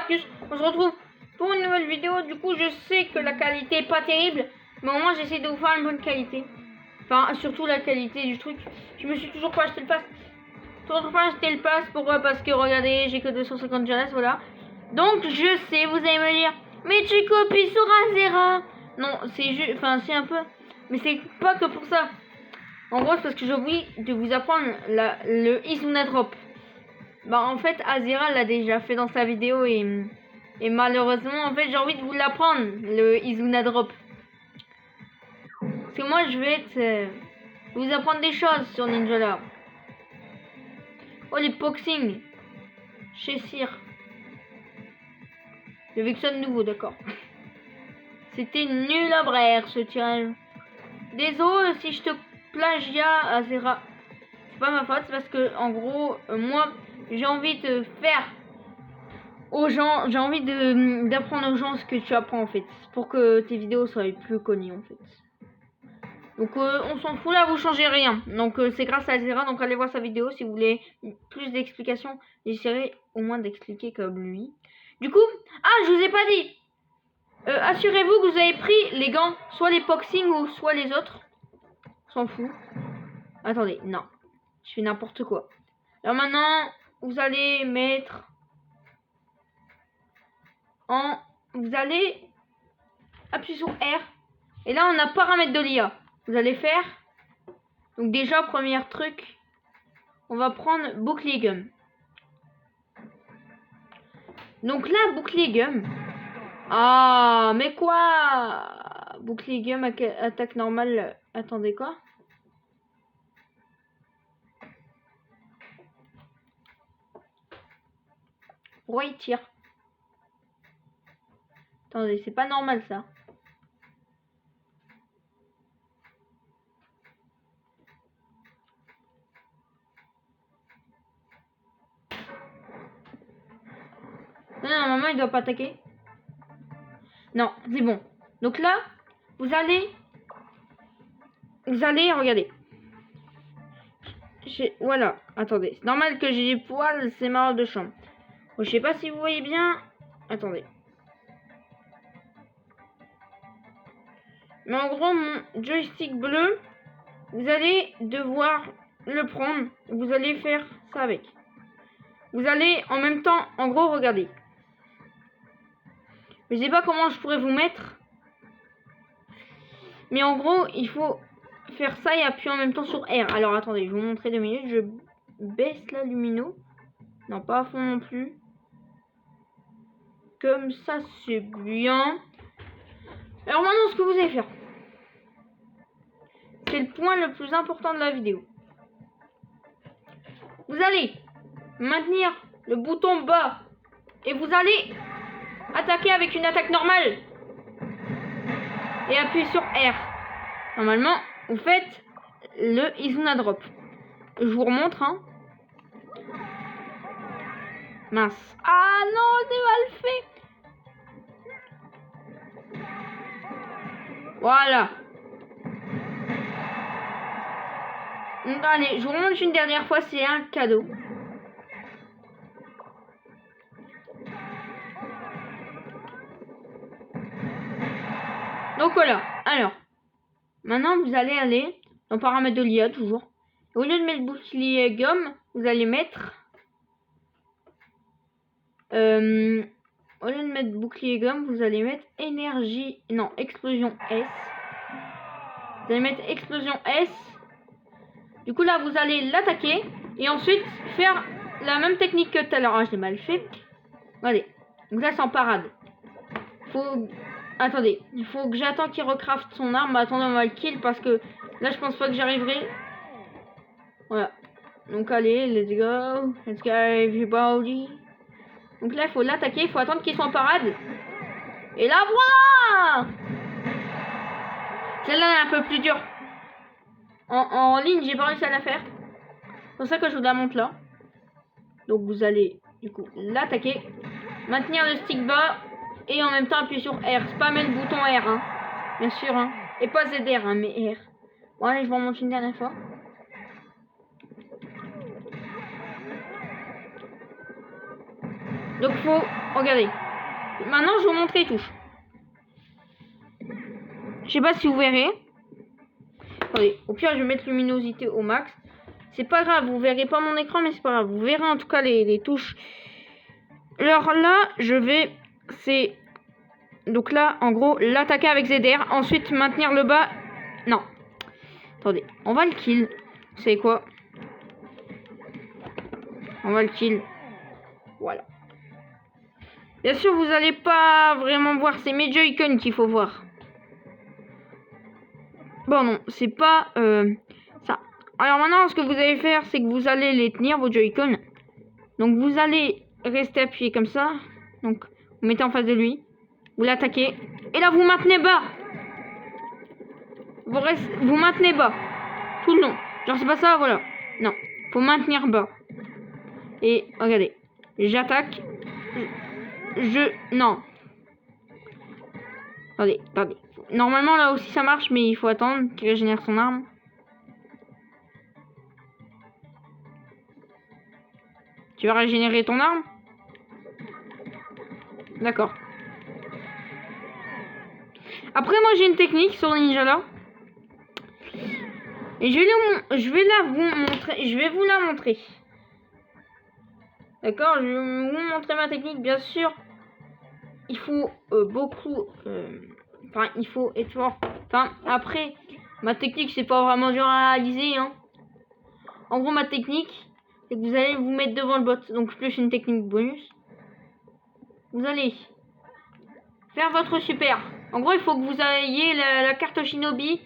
Arcus, on se retrouve pour une nouvelle vidéo. Du coup je sais que la qualité est pas terrible, mais au moins j'essaie de vous faire une bonne qualité. Enfin surtout la qualité du truc. Je me suis toujours pas acheté le pass. Toujours pas acheté le pass, pourquoi? Parce que regardez, j'ai que 250 jeunesse, voilà. Donc je sais, vous allez me dire, mais tu copies sur Azera. Non, c'est juste, enfin c'est un peu, mais c'est pas que pour ça. En gros c'est parce que j'ai oublié de vous apprendre le Izuna Drop. Bah en fait Azera l'a déjà fait dans sa vidéo et malheureusement en fait j'ai envie de vous l'apprendre, le Izuna Drop. Parce que moi je vais vous apprendre des choses sur Ninja Lore. Oh les boxing chez Sir. Le Vexon nouveau, d'accord. C'était nul à brère ce tirage. Désolé si je te plagiat Azera. C'est pas ma faute, c'est parce que en gros moi j'ai envie de faire aux gens, j'ai envie d'apprendre aux gens ce que tu apprends en fait, pour que tes vidéos soient plus connues en fait. Donc on s'en fout là, vous changez rien. Donc c'est grâce à Azera, donc allez voir sa vidéo si vous voulez plus d'explications. J'essaierai au moins d'expliquer comme lui. Du coup, ah je vous ai pas dit. Assurez-vous que vous avez pris les gants, soit les boxing ou soit les autres. S'en fout. Attendez, non, je fais n'importe quoi. Alors maintenant, vous allez mettre vous allez appuyer sur R et là on a paramètres de l'IA. Vous allez faire, donc déjà premier truc, on va prendre bouclier gum. Donc là bouclier gum, ah mais quoi, bouclier gum attaque normale, attendez quoi, pourquoi il tire? Attendez, c'est pas normal ça. Non, normalement il doit pas attaquer. Non, c'est bon. Donc là, vous allez, regardez. Voilà, attendez. C'est normal que j'ai des poils, c'est ma robe de chambre. Bon, je sais pas si vous voyez bien. Attendez. Mais en gros, mon joystick bleu, vous allez devoir le prendre. Vous allez faire ça avec. Vous allez en même temps, en gros, regardez. Je sais pas comment je pourrais vous mettre. Mais en gros, il faut faire ça et appuyer en même temps sur R. Alors attendez, je vais vous montrer 2 minutes. Je baisse la lumino. Non, pas à fond non plus. Comme ça, c'est bien. Alors maintenant, ce que vous allez faire, c'est le point le plus important de la vidéo. Vous allez maintenir le bouton bas et vous allez attaquer avec une attaque normale et appuyer sur R. Normalement, vous faites le Izuna Drop. Je vous remontre, hein. Mince. Ah non, c'est mal fait. Voilà. Donc, allez, je vous remonte une dernière fois, c'est un cadeau. Donc voilà. Alors, maintenant vous allez aller dans paramètres de l'IA toujours. Et au lieu de mettre bouclier gomme, vous allez mettre au lieu de mettre bouclier gomme, vous allez mettre énergie, non, explosion S. Vous allez mettre explosion S. Du coup là vous allez l'attaquer et ensuite faire la même technique que tout à l'heure. Ah, je l'ai mal fait. Allez, donc là c'est en parade. Attendez, il faut que j'attends qu'il recraft son arme. Attendez, on va le kill parce que là je pense pas que j'arriverai. Voilà. Donc allez, let's go everybody. Donc là il faut l'attaquer, il faut attendre qu'il soit en parade. Et là voilà. Celle-là est un peu plus dure. En ligne j'ai pas réussi à la faire. C'est pour ça que je vous la montre là. Donc vous allez du coup l'attaquer, maintenir le stick bas et en même temps appuyer sur R. Spammer le bouton R, hein. Bien sûr, hein. Et pas ZR, hein, mais R. Bon allez, je vous remonte une dernière fois. Donc faut... Regardez. Maintenant, je vous montre les touches. Je sais pas si vous verrez. Attendez, au pire, je vais mettre luminosité au max. C'est pas grave, vous verrez pas mon écran, mais c'est pas grave. Vous verrez en tout cas les touches. Alors là, je vais... C'est... Donc là, en gros, l'attaquer avec ZR. Ensuite, maintenir le bas. Non. Attendez, on va le kill. Vous savez quoi? On va le kill. Voilà. Bien sûr, vous allez pas vraiment voir. C'est mes Joy-Con qu'il faut voir. Bon, non, c'est pas ça. Alors maintenant, ce que vous allez faire, c'est que vous allez les tenir, vos Joy-Con. Donc, vous allez rester appuyé comme ça. Donc, vous mettez en face de lui. Vous l'attaquez. Et là, vous maintenez bas. Vous maintenez bas. Tout le long. Genre, c'est pas ça, voilà. Non. Faut maintenir bas. Et, regardez. J'attaque. Non. Attendez. Normalement, là aussi, ça marche, mais il faut attendre qu'il régénère son arme. Tu vas régénérer ton arme? D'accord. Après, moi, j'ai une technique sur le ninja là. Et je vais vous la montrer. D'accord, je vais vous montrer ma technique, bien sûr. Il faut beaucoup... Enfin, il faut être fort. Enfin, après, ma technique, c'est pas vraiment dur à réaliser. Hein. En gros, ma technique, c'est que vous allez vous mettre devant le bot. Donc, plus une technique bonus. Vous allez faire votre super. En gros, il faut que vous ayez la carte Shinobi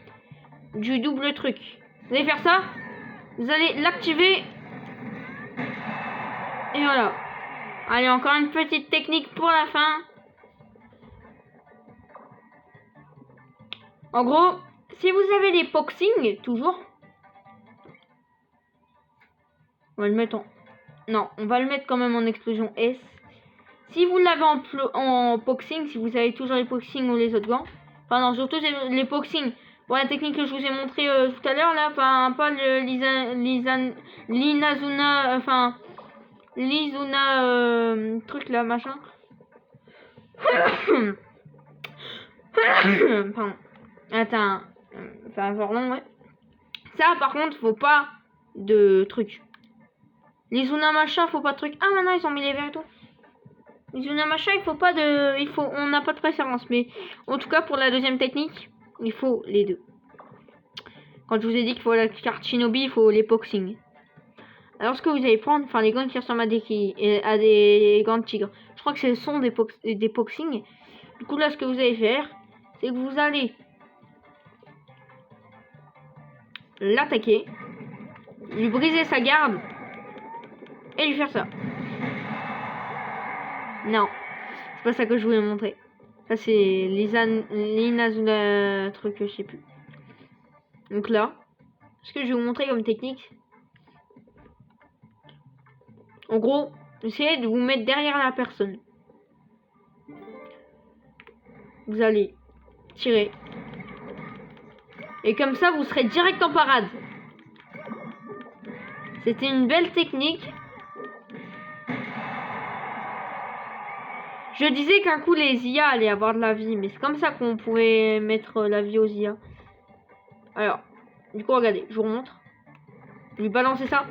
du double truc. Vous allez faire ça. Vous allez l'activer. Et voilà. Allez, encore une petite technique pour la fin. En gros, si vous avez les boxing, toujours. On va le mettre en... Non, on va le mettre quand même en explosion S. Si vous l'avez en boxing, si vous avez toujours les boxing ou les autres gants. Enfin non, surtout les boxing. Pour la technique que je vous ai montré tout à l'heure, là, pas le l'Inazuna, enfin... L'Izuna truc là, machin. Pardon. Attends. Enfin, genre long, ouais. Ça, par contre, faut pas de truc. L'Izuna machin, faut pas de truc. Ah, maintenant, ils ont mis les verres et tout. L'Izuna machin, il faut pas de... On n'a pas de préférence. Mais en tout cas, pour la deuxième technique, il faut les deux. Quand je vous ai dit qu'il faut la carte Shinobi, il faut les boxing. Alors ce que vous allez prendre, enfin les gants qui ressemblent à des gants de tigre. Je crois que ce sont des boxing. Du coup là ce que vous allez faire, c'est que vous allez l'attaquer, lui briser sa garde et lui faire ça. Non, c'est pas ça que je voulais montrer. Ça c'est l'Inazula truc, je sais plus. Donc là, ce que je vais vous montrer comme technique. En gros, essayez de vous mettre derrière la personne. Vous allez tirer. Et comme ça, vous serez direct en parade. C'était une belle technique. Je disais qu'un coup, les IA allaient avoir de la vie. Mais c'est comme ça qu'on pouvait mettre la vie aux IA. Alors, du coup, regardez, je vous remontre. Lui balancer ça.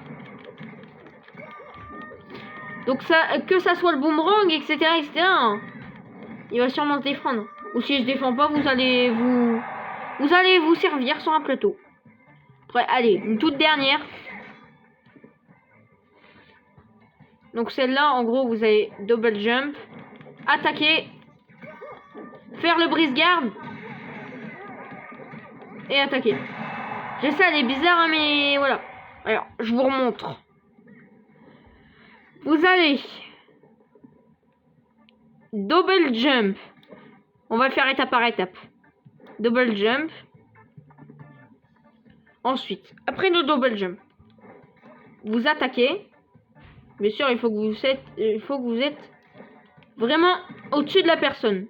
Donc ça, que ça soit le boomerang, etc., hein, il va sûrement se défendre. Ou si je défends pas, vous allez vous servir sur un plateau. Après, allez, une toute dernière. Donc celle-là, en gros, vous allez double jump, attaquer, faire le brise-garde et attaquer. Je sais, elle est bizarre, hein, mais voilà. Alors, je vous remontre. Vous allez double jump. On va le faire étape par étape. Double jump. Ensuite, après le double jump, vous attaquez. Bien sûr, il faut que vous êtes vraiment au-dessus de la personne.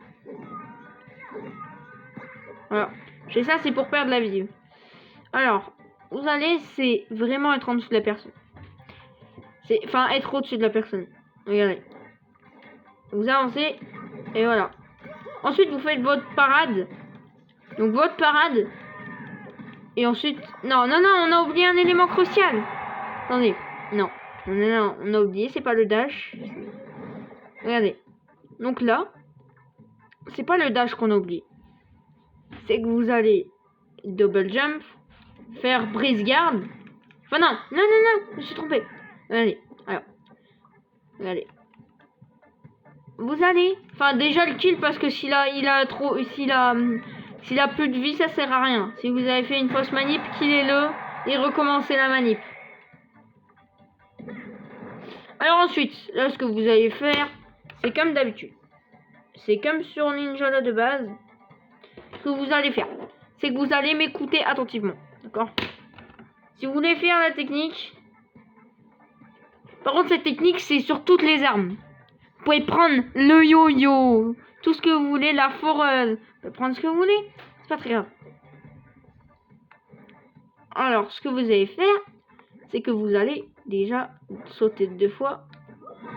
Voilà. Et ça, c'est pour perdre la vie. Alors, vous allez, c'est vraiment être en dessous de la personne. Enfin, être au-dessus de la personne. Regardez. Vous avancez. Et voilà. Ensuite, vous faites votre parade. Donc, votre parade. Et ensuite... Non, non, non, on a oublié un élément crucial. Attendez. Non. Non, non, non, on a oublié, c'est pas le dash. Regardez. Donc là, c'est pas le dash qu'on a oublié. C'est que vous allez double jump, faire brise garde. Enfin non, non, non, non, je me suis trompé. Allez, alors. Regardez. Vous allez. Enfin déjà le kill parce que s'il a plus de vie, ça sert à rien. Si vous avez fait une fausse manip, killez-le et recommencez la manip. Alors ensuite, là ce que vous allez faire, c'est comme d'habitude. C'est comme sur Ninja de base. Ce que vous allez faire, c'est que vous allez m'écouter attentivement. D'accord? Si vous voulez faire la technique... Par contre, cette technique, c'est sur toutes les armes. Vous pouvez prendre le yo-yo, tout ce que vous voulez, la foreuse. Vous pouvez prendre ce que vous voulez. C'est pas très grave. Alors, ce que vous allez faire, c'est que vous allez déjà sauter 2 fois.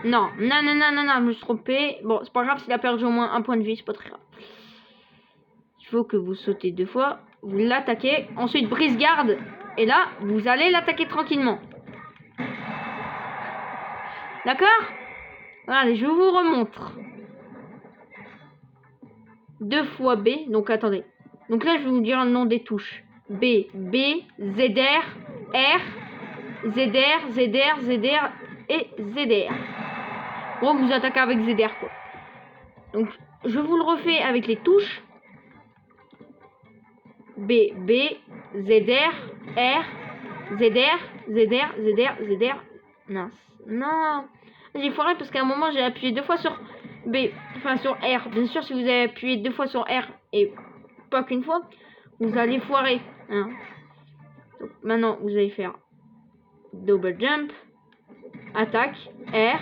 Non, non, non, non, non, non, je me suis trompé. Bon, c'est pas grave s'il a perdu au moins un point de vie, c'est pas très grave. Il faut que vous sautez 2 fois, vous l'attaquez, ensuite brise garde, et là, vous allez l'attaquer tranquillement. D'accord? Allez, je vous remontre. 2 fois B, donc attendez. Donc là, je vais vous dire le nom des touches. B, B, ZR, R, ZR, ZR, ZR et ZR. Bon, vous attaquez avec ZR, quoi. Donc, je vous le refais avec les touches. B, B, ZR, R, ZR, ZR, ZR, ZR. Mince. Non. J'ai foiré parce qu'à un moment, j'ai appuyé 2 fois sur B. Enfin, sur R. Bien sûr, si vous avez appuyé 2 fois sur R et pas qu'une fois, vous allez foirer. Hein. Donc, maintenant, vous allez faire double jump, attaque, R.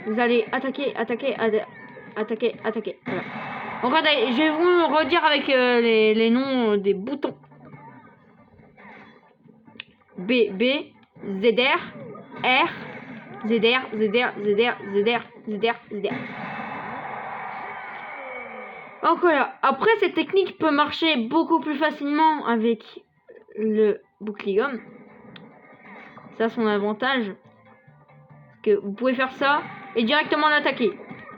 Vous allez attaquer, attaquer, attaquer, attaquer. Voilà. Donc, attendez, je vais vous redire avec les noms des boutons. B, B, ZR, R, ZR, ZR, ZR, ZR, ZR, ZR. Donc voilà. Après, cette technique peut marcher beaucoup plus facilement avec le bouclier gomme. Ça, son avantage. Que vous pouvez faire ça et directement l'attaquer.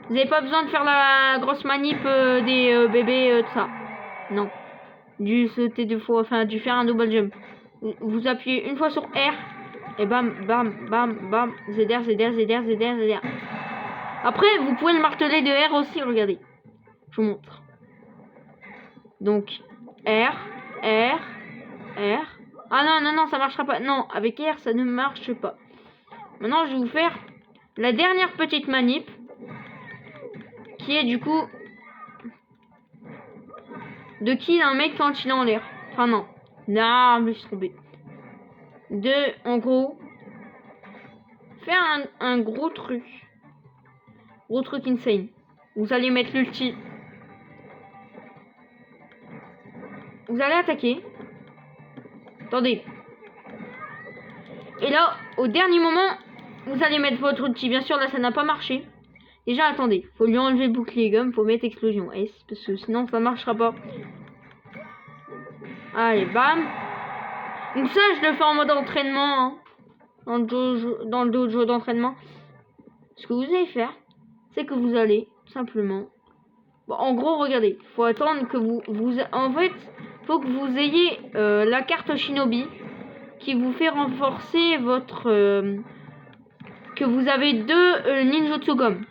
Vous n'avez pas besoin de faire la grosse manip des bébés, tout ça. Non. Du sauter 2 fois, enfin, du faire un double jump. Vous appuyez une fois sur R. Et bam, bam, bam, bam. ZR, ZR, ZR, ZR, ZR. Après, vous pouvez le marteler de R aussi, regardez. Je vous montre. Donc, R, R, R. Ah non, non, non, ça marchera pas. Non, avec R, ça ne marche pas. Maintenant, je vais vous faire la dernière petite manip. Qui est du coup... de kill un mec quand il est en l'air. Enfin non. Non, je me suis trompé. En gros... faire un gros truc. Gros truc insane. Vous allez mettre l'ulti. Vous allez attaquer. Attendez. Et là, au dernier moment, vous allez mettre votre ulti. Bien sûr, là, ça n'a pas marché. Déjà, attendez. Faut lui enlever le bouclier gomme. Faut mettre explosion S. Parce que sinon, ça marchera pas. Allez, bam. Donc ça, je le fais en mode entraînement. Hein. Dans le dojo d'entraînement. Ce que vous allez faire, c'est que vous allez simplement... Bon, en gros, regardez. Faut attendre que vous... En fait, faut que vous ayez la carte Shinobi qui vous fait renforcer votre... que vous avez 2 ninjutsu gomme.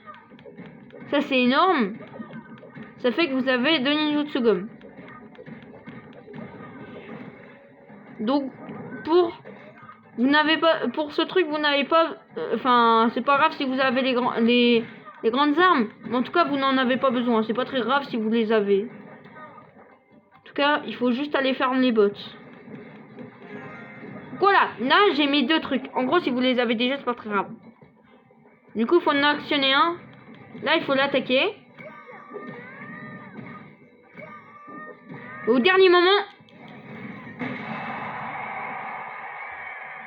Ça, c'est énorme. Ça fait que vous avez 2 ninjutsu gomme. Donc, vous n'avez pas... Pour ce truc, vous n'avez pas... Enfin, c'est pas grave si vous avez les grandes armes. Mais en tout cas, vous n'en avez pas besoin. C'est pas très grave si vous les avez. En tout cas, il faut juste aller faire les bots. Voilà, là j'ai mes 2 trucs. En gros, si vous les avez déjà, c'est pas très grave. Du coup, il faut en actionner un. Là, il faut l'attaquer. Au dernier moment,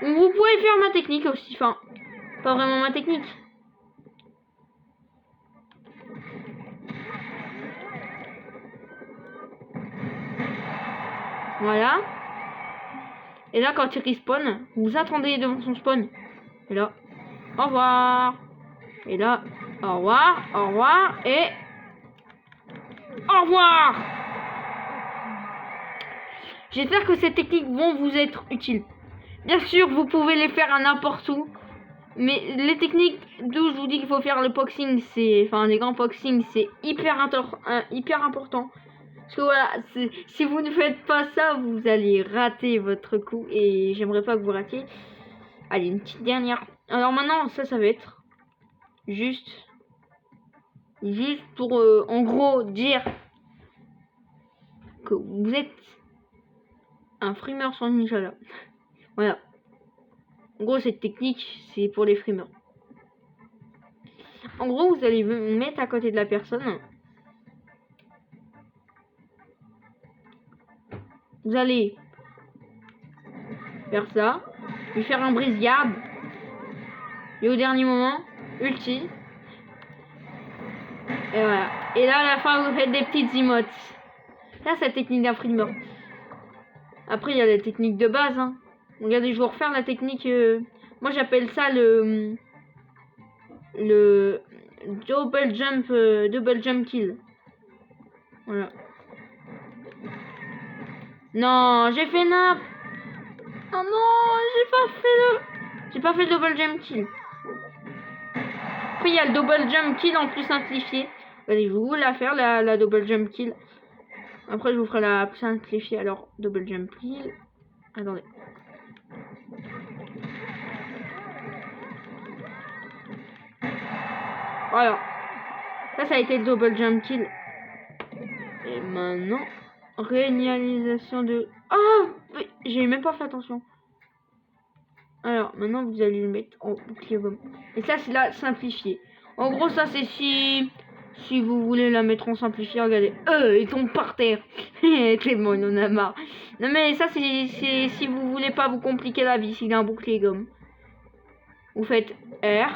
vous pouvez faire ma technique aussi. Enfin, pas vraiment ma technique. Voilà. Et là, quand il respawn, vous attendez devant son spawn. Et là, au revoir. Et là, au revoir, et au revoir. J'espère que ces techniques vont vous être utiles. Bien sûr, vous pouvez les faire à n'importe où. Mais les techniques d'où je vous dis qu'il faut faire le boxing, enfin les grands boxing, c'est hyper important. Parce que voilà, si vous ne faites pas ça, vous allez rater votre coup. Et j'aimerais pas que vous ratiez. Allez, une petite dernière. Alors maintenant, ça va être juste pour en gros dire que vous êtes un frimeur sans ninja là. Voilà. En gros, cette technique, c'est pour les frimeurs. En gros, vous allez vous mettre à côté de la personne. Vous allez faire ça. Lui faire un brise-garde. Et au dernier moment, ulti. Et voilà. Et là, à la fin, vous faites des petites emotes. Ça, c'est la technique d'un frimeur. Après, il y a la technique de base. Hein. Regardez, je vais refaire la technique. Moi, j'appelle ça le double jump kill. Voilà. Non, j'ai fait nap. Oh non, j'ai pas fait le double jump kill. Après, il y a le double jump kill en plus simplifié. Allez, je vais vous la faire, la double jump kill. Après, je vous ferai la plus simplifiée. Alors, double jump kill. Attendez. Voilà. Ça a été le double jump kill. Et maintenant, réalisation de... Oh, j'ai même pas fait attention. Alors, maintenant, vous allez le mettre en bouclier gomme. Et ça, c'est la simplifiée. En gros, ça, c'est si vous voulez la mettre en simplifié, regardez. Ils tombent par terre. C'est bon, il en a marre. Non, mais ça, c'est si vous voulez pas vous compliquer la vie, s'il a un bouclier gomme. Vous faites R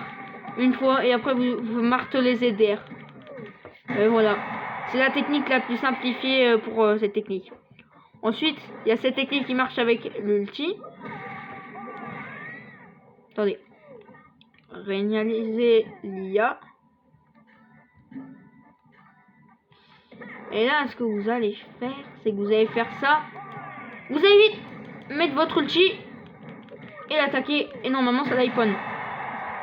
une fois et après, vous martelez ZR. Et voilà. C'est la technique la plus simplifiée pour cette technique. Ensuite, il y a cette technique qui marche avec l'ulti. Attendez. Réaliser l'IA. Et là, ce que vous allez faire, c'est que vous allez faire ça. Vous allez vite mettre votre ulti et l'attaquer. Et normalement, ça l'iPhone.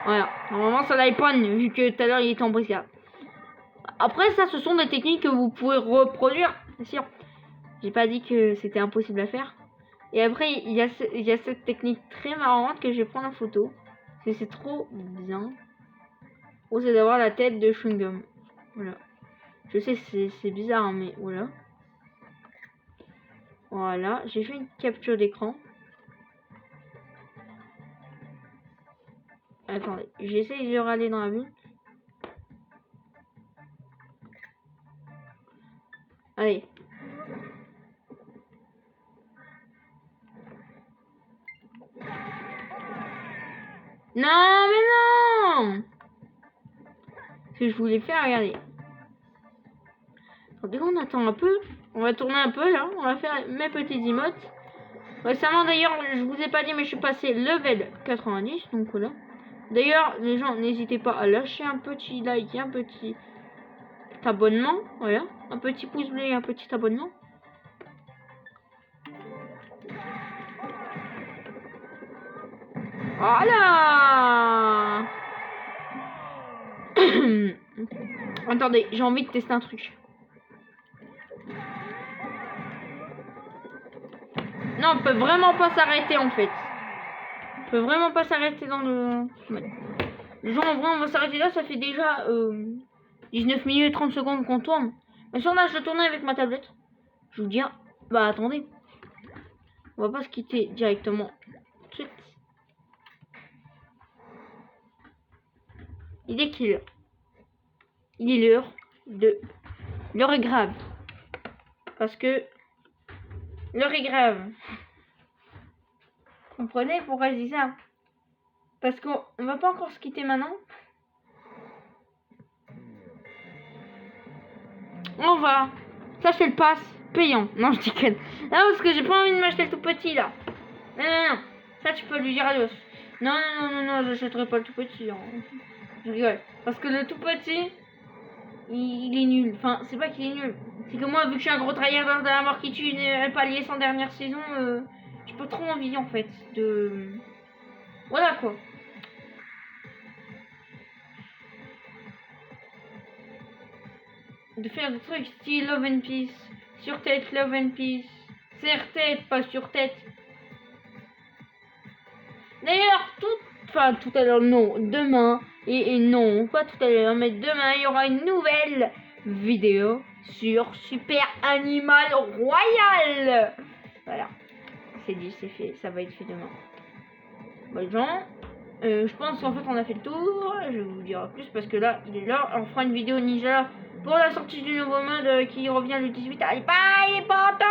Voilà. Normalement, ça l'iPhone, vu que tout à l'heure, il était en briscade. Après, ça, ce sont des techniques que vous pouvez reproduire, c'est sûr. J'ai pas dit que c'était impossible à faire. Et après, il y a cette technique très marrante que je vais prendre en photo. C'est trop bien. Oh, c'est d'avoir la tête de chewing-gum. Voilà. Je sais, c'est bizarre, hein, mais voilà. Voilà, j'ai fait une capture d'écran. Attendez, j'essaie de râler dans la vue. Allez. Non, mais non! Ce que je voulais faire, regardez. Attendez, on attend un peu. On va tourner un peu, là. On va faire mes petits emotes. Récemment, d'ailleurs, je vous ai pas dit, mais je suis passé level 90. Donc, voilà. D'ailleurs, les gens, n'hésitez pas à lâcher un petit like et un petit abonnement. Voilà. Un petit pouce bleu et un petit abonnement. Voilà. Attendez, j'ai envie de tester un truc. Non, on peut vraiment pas s'arrêter en fait. On peut vraiment pas s'arrêter dans le... Genre en vrai on va s'arrêter là, ça fait déjà 19 minutes 30 secondes qu'on tourne. Mais si on lâche de tourner avec ma tablette, je vous dis, bah attendez. On va pas se quitter directement tout de suite. Il est qu'il il est l'heure de... L'heure est grave. Parce que... L'heure est grave. Vous comprenez pourquoi je dis ça? Parce qu'on va pas encore se quitter maintenant. On va. Ça c'est le pass payant. Non, je déconne. Non, parce que j'ai pas envie de m'acheter le tout petit là. Non, non, non. Ça, tu peux lui dire adios. Non, non, non, non, non, j'achèterai pas le tout petit. Hein. Je rigole. Parce que le tout petit, il est nul. Enfin, c'est pas qu'il est nul. C'est que moi, vu que je suis un gros tryhard dans la mort qui tue un palier sans dernière saison, j'ai pas trop envie en fait de. Voilà quoi. De faire des trucs style Love and Peace. Sur tête, Love and Peace. Serre tête, pas sur tête. D'ailleurs, tout à l'heure, non, demain, et non, pas tout à l'heure, mais demain, il y aura une nouvelle vidéo sur Super Animal Royal. Voilà, c'est dit, c'est fait, ça va être fait demain. Bon, gens, je pense qu'en fait, on a fait le tour, je vais vous dire plus parce que là, il est là, on fera une vidéo ninja pour la sortie du nouveau mode qui revient le 18. Allez, bye, les potos!